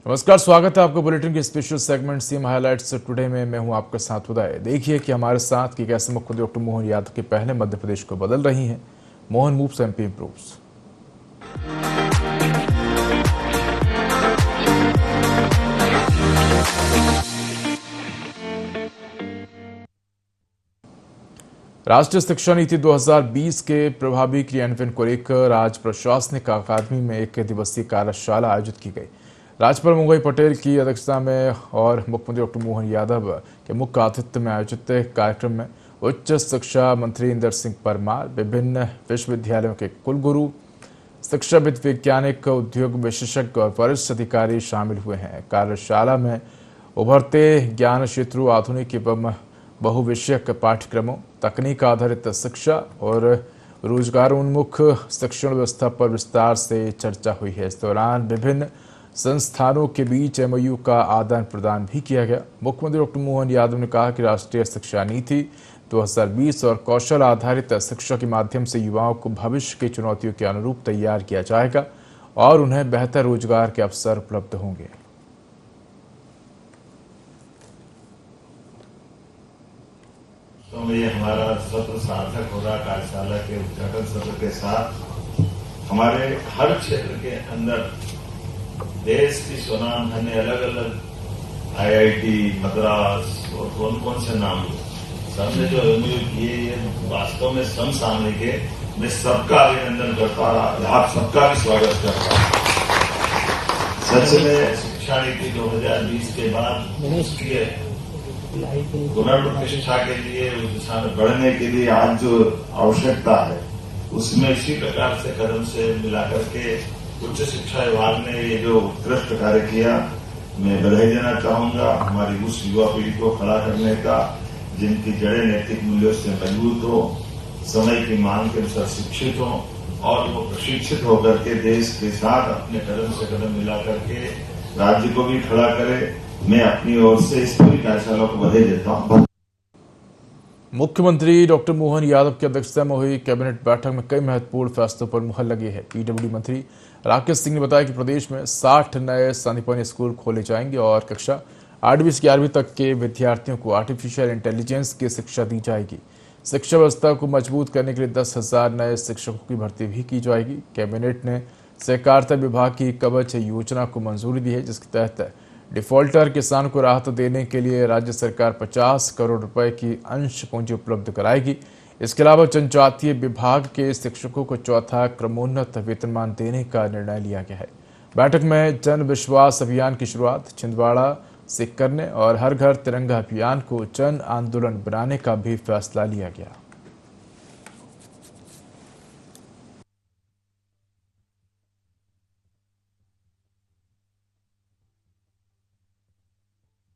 नमस्कार, स्वागत है आपको बुलेटिन के special segment CM highlights today में। मैं हूं आपके साथ उदय। देखिए कि हमारे साथ कि कैसे मुख्यमंत्री डॉक्टर मोहन यादव के पहले मध्य प्रदेश को बदल रही हैं। Mohan moves MP improves. राष्ट्रीय शिक्षा नीति 2020 के प्रभावी क्रियान्वयन को लेकर आज प्रशासनिक अकादमी में एक दिवसीय कार्यशाला आयोजित की गई। राज्यपाल मंगूभाई पटेल की अध्यक्षता में और मुख्यमंत्री डॉक्टर मोहन यादव के मुख्य आतिथ्य में आयोजित कार्यक्रम में उच्च शिक्षा मंत्री इंदर सिंह परमार, विभिन्न विश्वविद्यालयों के कुलगुरु, शिक्षाविद, वैज्ञानिक, उद्योग विशेषज्ञ और वरिष्ठ अधिकारी शामिल हुए हैं। कार्यशाला में उभरते ज्ञान क्षेत्रों, आधुनिक एवं बहुविषयक पाठ्यक्रमों, तकनीक आधारित शिक्षा और रोजगारोन्मुख शिक्षण व्यवस्था पर विस्तार से चर्चा हुई है। इस दौरान विभिन्न संस्थानों के बीच एमओयू का आदान प्रदान भी किया गया। मुख्यमंत्री डॉक्टर मोहन यादव ने कहा कि राष्ट्रीय शिक्षा नीति 2020 और कौशल आधारित शिक्षा के माध्यम से युवाओं को भविष्य की चुनौतियों के अनुरूप तैयार किया जाएगा और उन्हें बेहतर रोजगार के अवसर उपलब्ध होंगे। तो ये हमारा सत्र सार्थक होगा। कार्यशाला के उद्घाटन सत्र के साथ हमारे हर क्षेत्र के अंदर देश की स्वनाम धन्य अलग अलग आईआईटी, मद्रास और कौन कौन से नाम सबने जो एमओयू किए, ये वास्तव में समसामयिक है। मैं सबका अभिनंदन करता हूं, आप सबका भी स्वागत करता हूं। सच में शिक्षा नीति 2020 के बाद उसकी पुनर्प्रतिष्ठा के लिए, उस दिशा में बढ़ने के लिए आज जो आवश्यकता है, उसमें इसी प्रकार से कदम से मिलाकर के उच्च शिक्षा विभाग ने ये जो उत्कृष्ट कार्य किया, मैं बधाई देना चाहूंगा। हमारी उस युवा पीढ़ी को खड़ा करने का जिनकी जड़ें नैतिक मूल्यों से मजबूत हो, समय की मांग के अनुसार शिक्षित हो और वो प्रशिक्षित होकर के देश के साथ अपने कदम से कदम मिला करके राज्य को भी खड़ा करे। मैं अपनी ओर से इस पूरी कार्यशाला को बधाई देता हूं। मुख्यमंत्री डॉक्टर मोहन यादव की अध्यक्षता में हुई कैबिनेट बैठक में कई महत्वपूर्ण फैसलों पर मुहर लगी है। पीडब्ल्यूडी मंत्री राकेश सिंह ने बताया कि प्रदेश में 60 नए संदीपनी स्कूल खोले जाएंगे और कक्षा 8वीं से 11वीं तक के विद्यार्थियों को आर्टिफिशियल इंटेलिजेंस की शिक्षा दी जाएगी। शिक्षा व्यवस्था को मजबूत करने के लिए 10,000 नए शिक्षकों की भर्ती भी की जाएगी। कैबिनेट ने सहकारिता विभाग की कवच योजना को मंजूरी दी है, जिसके तहत डिफॉल्टर किसान को राहत देने के लिए राज्य सरकार 50 करोड़ रुपए की अंश पूंजी उपलब्ध कराएगी। इसके अलावा जनजातीय विभाग के शिक्षकों को चौथा क्रमोन्नत वेतनमान देने का निर्णय लिया गया है। बैठक में जन विश्वास अभियान की शुरुआत छिंदवाड़ा से करने और हर घर तिरंगा अभियान को जन आंदोलन बनाने का भी फैसला लिया गया।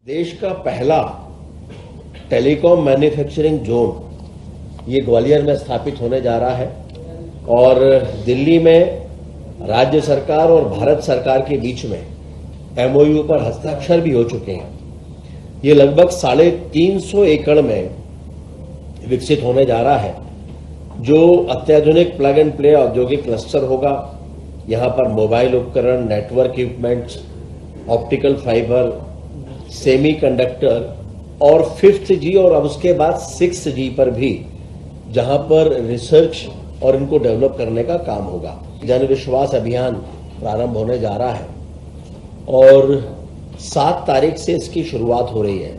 देश का पहला टेलीकॉम मैन्युफैक्चरिंग जोन ये ग्वालियर में स्थापित होने जा रहा है और दिल्ली में राज्य सरकार और भारत सरकार के बीच में एमओयू पर हस्ताक्षर भी हो चुके हैं। ये लगभग 350 एकड़ में विकसित होने जा रहा है, जो अत्याधुनिक प्लग एंड प्ले औद्योगिक क्लस्टर होगा। यहां पर मोबाइल उपकरण, network equipments, optical fibre, semiconductor और 5th G और अब उसके बाद 6th G पर भी जहां पर रिसर्च और इनको डेवलप करने का काम होगा। जन विश्वास अभियान प्रारंभ होने जा रहा है और 7 तारीख से इसकी शुरुआत हो रही है।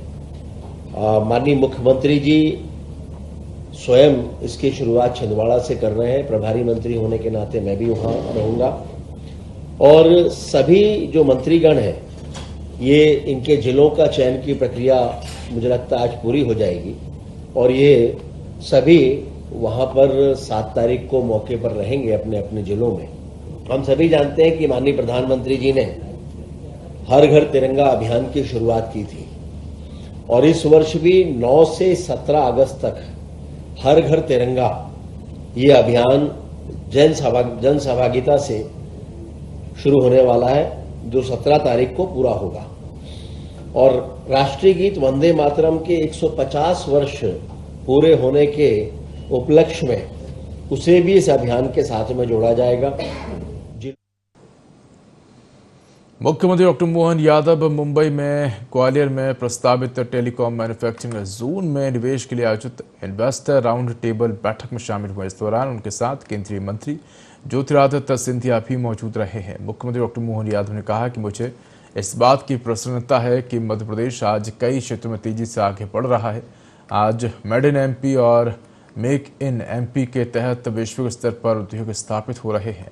माननीय मुख्यमंत्री जी स्वयं इसकी शुरुआत छिंदवाड़ा से कर रहे हैं। प्रभारी मंत्री होने के नाते मैं भी वहां रहूंगा और सभी जो मंत्रीगण हैं, ये इनके जिलों का चयन की प्रक्रिया मुझे लगता है आज पूरी हो जाएगी और ये सभी वहां पर 7 तारीख को मौके पर रहेंगे अपने अपने जिलों में। हम सभी जानते हैं कि माननीय प्रधानमंत्री जी ने हर घर तिरंगा अभियान की शुरुआत की थी और इस वर्ष भी 9 से 17 अगस्त तक हर घर तिरंगा ये अभियान जन सहभागिता से शुरू होने वाला है, जो 17 तारीख को पूरा होगा। और राष्ट्रीय गीत वंदे मातरम के 150 वर्ष पूरे होने के उपलक्ष्य में उसे भी इस अभियान के साथ में जोड़ा जाएगा। मुख्यमंत्री डॉक्टर मोहन यादव मुंबई में ग्वालियर में प्रस्तावित टेलीकॉम मैन्युफैक्चरिंग जोन में निवेश के लिए आयोजित इन्वेस्टर राउंड टेबल बैठक में शामिल हुए। इस दौरान उनके साथ केंद्रीय मंत्री ज्योतिरादित्य सिंधिया भी मौजूद रहे हैं। मुख्यमंत्री डॉक्टर मोहन यादव ने कहा कि मुझे इस बात की प्रसन्नता है कि मध्य प्रदेश आज कई क्षेत्रों में तेजी से आगे बढ़ रहा है। आज मेड इन एमपी और मेक इन एमपी के तहत वैश्विक स्तर पर उद्योग स्थापित हो रहे हैं।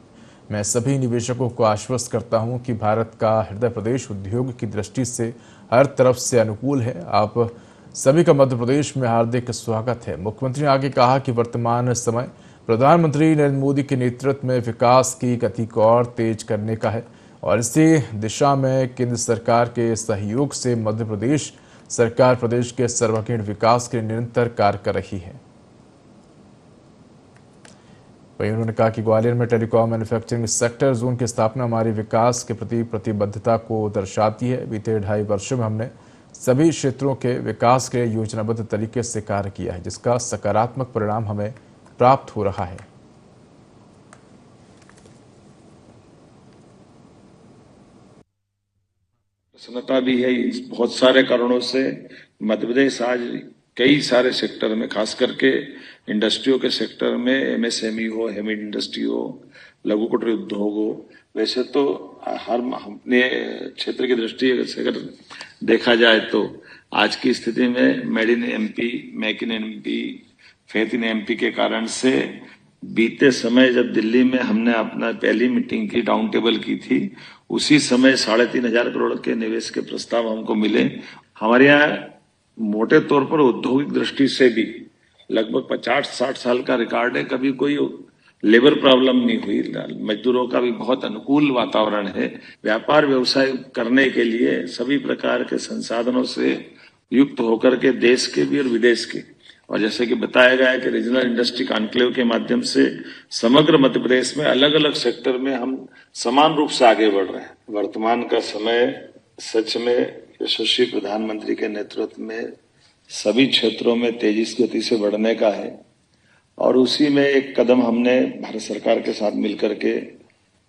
मैं सभी निवेशकों को आश्वस्त करता हूं कि भारत का हृदय प्रदेश उद्योग की दृष्टि से हर तरफ से अनुकूल है। आप सभी का मध्य प्रदेश में हार्दिक स्वागत है। मुख्यमंत्री ने आगे कहा कि वर्तमान समय प्रधानमंत्री नरेंद्र मोदी के नेतृत्व में विकास की गति को और तेज करने का है और इसी दिशा में केंद्र सरकार के सहयोग से मध्य प्रदेश सरकार प्रदेश के सर्वांगीण विकास के लिए निरंतर कार्य कर रही है। वहीं उन्होंने कहा कि ग्वालियर में टेलीकॉम मैन्युफैक्चरिंग सेक्टर जोन की स्थापना हमारी विकास के प्रति प्रतिबद्धता को दर्शाती है। बीते 2.5 वर्षों में हमने सभी क्षेत्रों के विकास के लिए योजनाबद्ध तरीके से कार्य किया है, जिसका सकारात्मक परिणाम हमें प्राप्त हो रहा है। प्रसन्नता भी है। बहुत सारे कारणों से मध्य प्रदेश आज कई सारे सेक्टर में, खास करके इंडस्ट्रियों के सेक्टर में, एमएसएमई हो, हेवी इंडस्ट्री हो, लघु कुटीर उद्योग हो, वैसे तो हर अपने क्षेत्र की दृष्टि से अगर देखा जाए तो आज की स्थिति में made in MP, make in MP, faith in MP के कारण से बीते समय जब दिल्ली में हमने अपना पहली मीटिंग की, राउंड टेबल की थी, उसी समय 3,500 करोड़ के निवेश के प्रस्ताव हमको मिले। हमारे यहाँ मोटे तौर पर औद्योगिक दृष्टि से भी लगभग 50-60 साल का रिकॉर्ड है। कभी कोई लेबर प्रॉब्लम नहीं हुई। मजदूरों का भी बहुत अनुकूल वातावरण है। व्यापार व्यवसाय करने के लिए सभी प्रकार के संसाधनों से युक्त होकर के देश के भी और विदेश के, और जैसे कि बताया गया है कि रीजनल इंडस्ट्री कॉन्क्लेव के माध्यम से समग्र मध्य प्रदेश में अलग अलग सेक्टर में हम समान रूप से आगे बढ़ रहे हैं। वर्तमान का समय सच में यशस्वी प्रधानमंत्री के नेतृत्व में सभी क्षेत्रों में तेजी गति से बढ़ने का है और उसी में एक कदम हमने भारत सरकार के साथ मिलकर के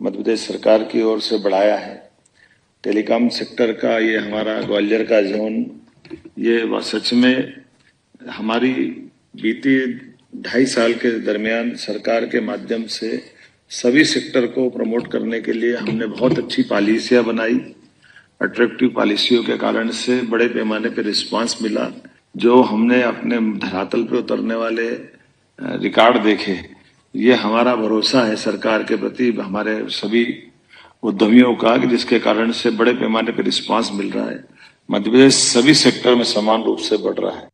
मध्य प्रदेश सरकार की ओर से बढ़ाया है। टेलीकॉम सेक्टर का ये हमारा ग्वालियर का जोन, ये सच में हमारी बीती 2.5 साल के दरमियान सरकार के माध्यम से सभी सेक्टर को प्रमोट करने के लिए हमने बहुत अच्छी पॉलिसियां बनाई। अट्रैक्टिव पॉलिसियों के कारण से बड़े पैमाने पर रिस्पांस मिला। जो हमने अपने धरातल पे उतरने वाले रिकॉर्ड देखे, ये हमारा भरोसा है सरकार के प्रति हमारे सभी उद्यमियों का, जिसके कारण से बड़े पैमाने पर रिस्पांस मिल रहा है। मध्य प्रदेश सभी सेक्टर में समान रूप से बढ़ रहा है।